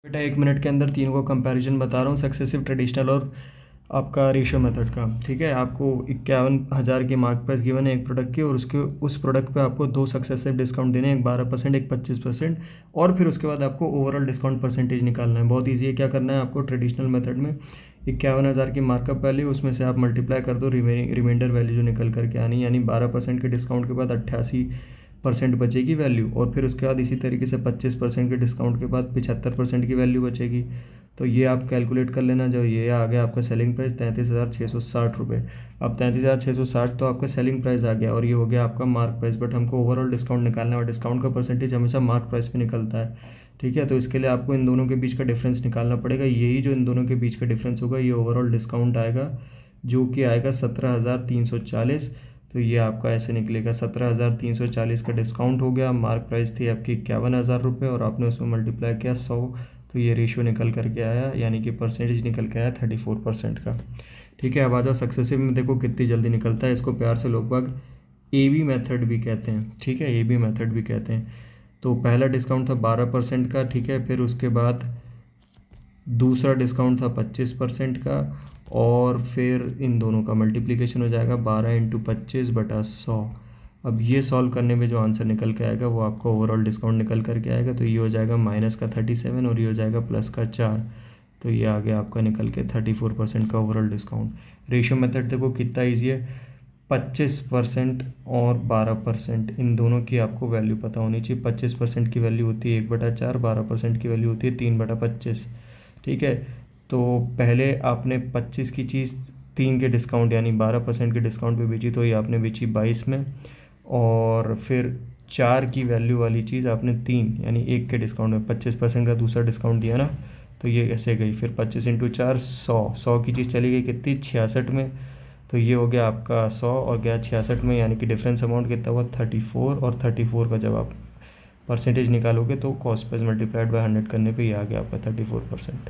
बेटा 1 मिनट के अंदर तीनों का कंपैरिजन बता रहा हूँ, सक्सेसिव, ट्रेडिशनल और आपका रेशियो मेथड का। ठीक है, आपको 51,000 की मार्क प्राइस गिवन है एक प्रोडक्ट की, और उसके उस प्रोडक्ट पे आपको दो सक्सेसिव डिस्काउंट देने हैं, एक 12%, एक 25%, और फिर उसके बाद आपको ओवरऑल डिस्काउंट परसेंटेज निकालना है। बहुत ईजी है। क्या करना है आपको, ट्रेडिशनल मेथड में 51,000 की मार्कअप वैल्यू, उसमें से आप मल्टीप्लाई कर दो रिमाइंडर वैल्यू जो निकल करके आनी, यानी 12% के डिस्काउंट के बाद 88% बचेगी वैल्यू, और फिर उसके बाद इसी तरीके से 25% के डिस्काउंट के बाद 75% की वैल्यू बचेगी। तो ये आप कैलकुलेट कर लेना। जो ये आ गया आपका सेलिंग प्राइस 33,660 रुपये। अब 33,660 तो आपका सेलिंग प्राइस आ गया, और ये हो गया आपका मार्क प्राइस। बट हमको ओवरऑल डिस्काउंट निकालना है, और डिस्काउंट का परसेंटेज हमेशा मार्क प्राइस पे निकलता है। ठीक है, तो इसके लिए आपको इन दोनों के बीच का डिफरेंस निकालना पड़ेगा। यही जो इन दोनों के बीच का डिफरेंस होगा, ये ओवरऑल डिस्काउंट आएगा, जो कि आएगा 17,340। तो ये आपका ऐसे निकलेगा, 17,340 का डिस्काउंट हो गया। मार्क प्राइस थी आपकी 51,000 रुपये, और आपने उसमें मल्टीप्लाई किया 100, तो ये रेशियो निकल करके आया, यानी कि परसेंटेज निकल के आया 34% का। ठीक है, अब आ जाओ सक्सेसिव में। देखो कितनी जल्दी निकलता है। इसको प्यार से लोग बाग AB मेथड भी कहते हैं। ठीक है, AB मेथड भी कहते हैं। तो पहला डिस्काउंट था 12% का। ठीक है, फिर उसके बाद दूसरा डिस्काउंट था 25% का, और फिर इन दोनों का मल्टीप्लिकेशन हो जाएगा 12 × 25/100। अब ये सॉल्व करने में जो आंसर निकल के आएगा वो आपका ओवरऑल डिस्काउंट निकल करके आएगा। तो ये हो जाएगा -37, और ये हो जाएगा +4। तो ये आ गया आपका निकल के 34% का ओवरऑल डिस्काउंट। रेशियो मेथड देखो कितना ईजी है। 25% और 12%, इन दोनों की आपको वैल्यू पता होनी चाहिए। 25% की वैल्यू होती है 1/4, 12% की वैल्यू होती है 3/25। ठीक है, तो पहले आपने 25 की चीज़ 3 के डिस्काउंट यानी 12% के डिस्काउंट पे बेची, तो ये आपने बेची 22 में। और फिर 4 की वैल्यू वाली चीज़ आपने 3 यानी 1 के डिस्काउंट में 25% का दूसरा डिस्काउंट दिया ना, तो ये ऐसे गई। फिर 25 × 4 100 की चीज़ चली गई कितनी, 66 में। तो ये हो गया आपका 100 और गया 66 में, यानी कि डिफरेंस अमाउंट कितना हुआ 34। और 34 का जब आप परसेंटेज निकालोगे तो कॉस्ट प्राइस मल्टीप्लाइड बाय 100 करने पे ये आ गया आपका 34%।